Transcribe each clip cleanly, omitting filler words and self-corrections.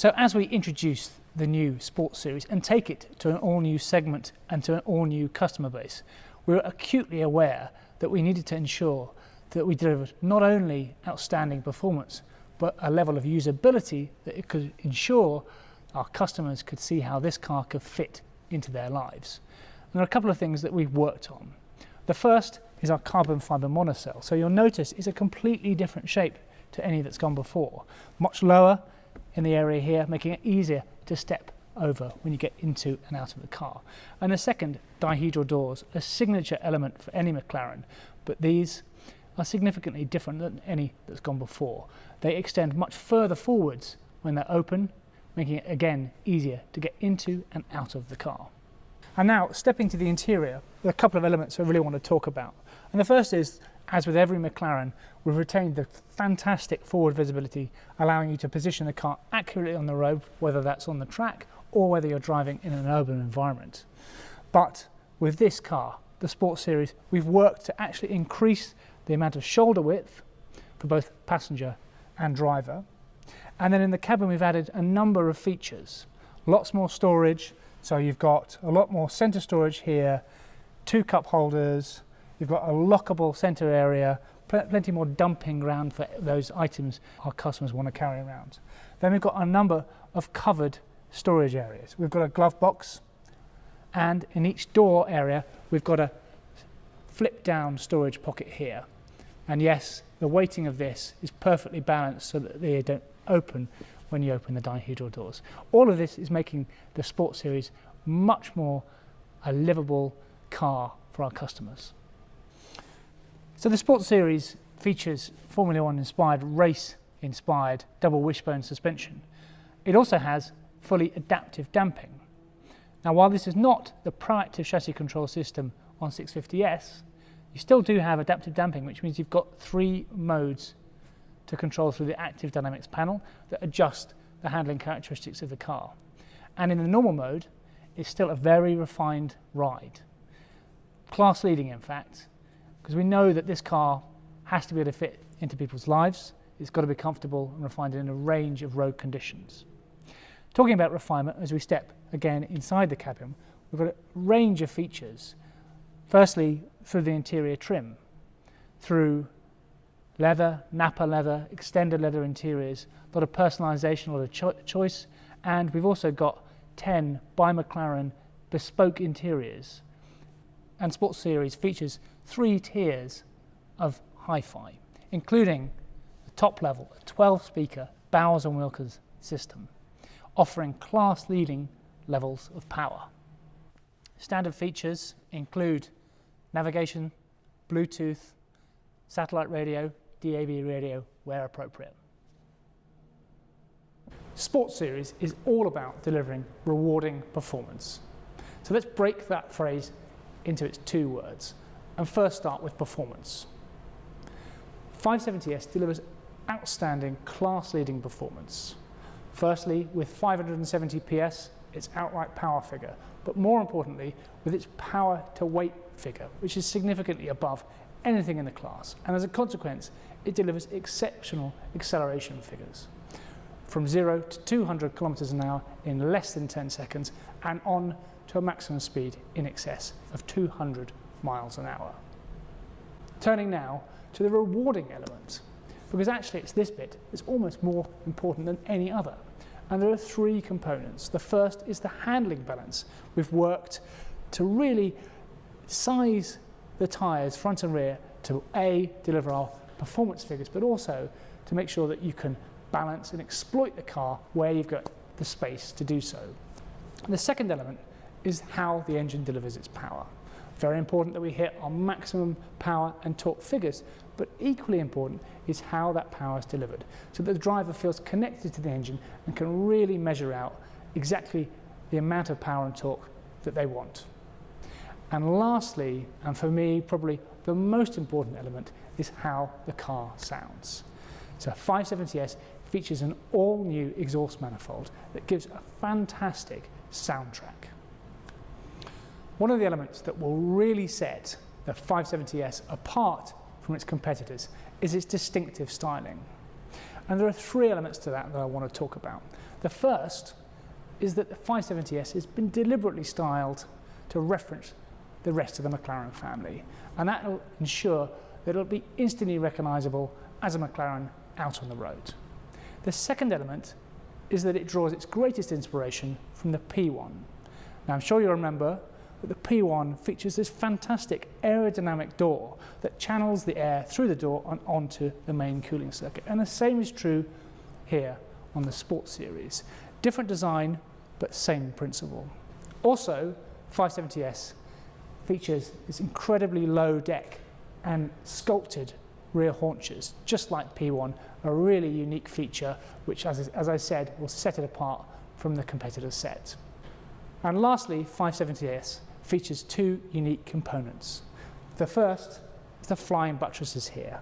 So as we introduce the new Sports Series and take it to an all-new segment and to an all-new customer base, we were acutely aware that we needed to ensure that we delivered not only outstanding performance, but a level of usability that it could ensure our customers could see how this car could fit into their lives. And there are a couple of things that we've worked on. The first is our carbon fibre monocell. So you'll notice it's a completely different shape to any that's gone before. Much lower in the area here, making it easier to step over when you get into and out of the car. And the second, dihedral doors, a signature element for any McLaren, but these are significantly different than any that's gone before. They extend much further forwards when they're open, making it again easier to get into and out of the car. And now, stepping to the interior, there are a couple of elements I really want to talk about. And the first is, as with every McLaren, we've retained the fantastic forward visibility, allowing you to position the car accurately on the road, whether that's on the track or whether you're driving in an urban environment. But with this car, the Sports Series, we've worked to actually increase the amount of shoulder width for both passenger and driver. And then in the cabin, we've added a number of features. Lots more storage. So you've got a lot more centre storage here, 2 cup holders, you've got a lockable centre area, plenty more dumping ground for those items our customers want to carry around. Then we've got a number of covered storage areas. We've got a glove box, and in each door area we've got a flip down storage pocket here. And yes, the weighting of this is perfectly balanced so that they don't open when you open the dihedral doors. All of this is making the Sports Series much more a livable car for our customers. So the Sports Series features Formula One inspired, race inspired double wishbone suspension. It also has fully adaptive damping. Now, while this is not the proactive chassis control system on 650S, you still do have adaptive damping, which means you've got 3 modes to control through the active dynamics panel that adjust the handling characteristics of the car. And in the normal mode, it's still a very refined ride. Class leading, in fact, because we know that this car has to be able to fit into people's lives. It's got to be comfortable and refined in a range of road conditions. Talking about refinement, as we step again inside the cabin, we've got a range of features. Firstly, through the interior trim, through leather, Nappa leather, extended leather interiors, a lot of personalisation, a lot of choice, and we've also got 10 by McLaren bespoke interiors. And Sports Series features 3 tiers of hi-fi, including the top level, a 12-speaker Bowers & Wilkins system, offering class-leading levels of power. Standard features include navigation, Bluetooth, satellite radio, DAB radio where appropriate. Sports Series is all about delivering rewarding performance. So let's break that phrase into its 2 words and first start with performance. 570S delivers outstanding class-leading performance. Firstly, with 570 PS, its outright power figure, but more importantly, with its power to weight figure, which is significantly above anything in the class. And as a consequence, it delivers exceptional acceleration figures, from 0 to 200 kilometers an hour in less than 10 seconds and on to a maximum speed in excess of 200 miles an hour. Turning now to the rewarding element, because actually it's this bit that's almost more important than any other. And there are 3 components. The first is the handling balance. We've worked to really size the tyres front and rear to A, deliver our performance figures, but also to make sure that you can balance and exploit the car where you've got the space to do so. And the second element is how the engine delivers its power. Very important that we hit our maximum power and torque figures, but equally important is how that power is delivered, so that the driver feels connected to the engine and can really measure out exactly the amount of power and torque that they want. And lastly, and for me probably the most important element, is how the car sounds. So 570S features an all-new exhaust manifold that gives a fantastic soundtrack. One of the elements that will really set the 570S apart from its competitors is its distinctive styling. And there are 3 elements to that I want to talk about. The first is that the 570S has been deliberately styled to reference the rest of the McLaren family, and that will ensure that it'll be instantly recognisable as a McLaren out on the road. The second element is that it draws its greatest inspiration from the P1. Now, I'm sure you'll remember that the P1 features this fantastic aerodynamic door that channels the air through the door and onto the main cooling circuit. And the same is true here on the Sport Series. Different design, but same principle. Also, 570S features this incredibly low deck and sculpted rear haunches, just like P1, a really unique feature which, as I said, will set it apart from the competitor set. And lastly, 570S features two unique components. The first is the flying buttresses here,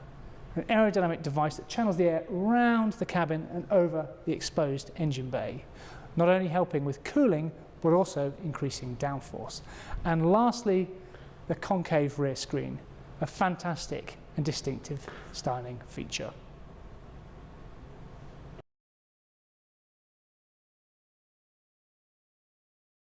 an aerodynamic device that channels the air round the cabin and over the exposed engine bay, not only helping with cooling, but also increasing downforce. And lastly, the concave rear screen, a fantastic and distinctive styling feature.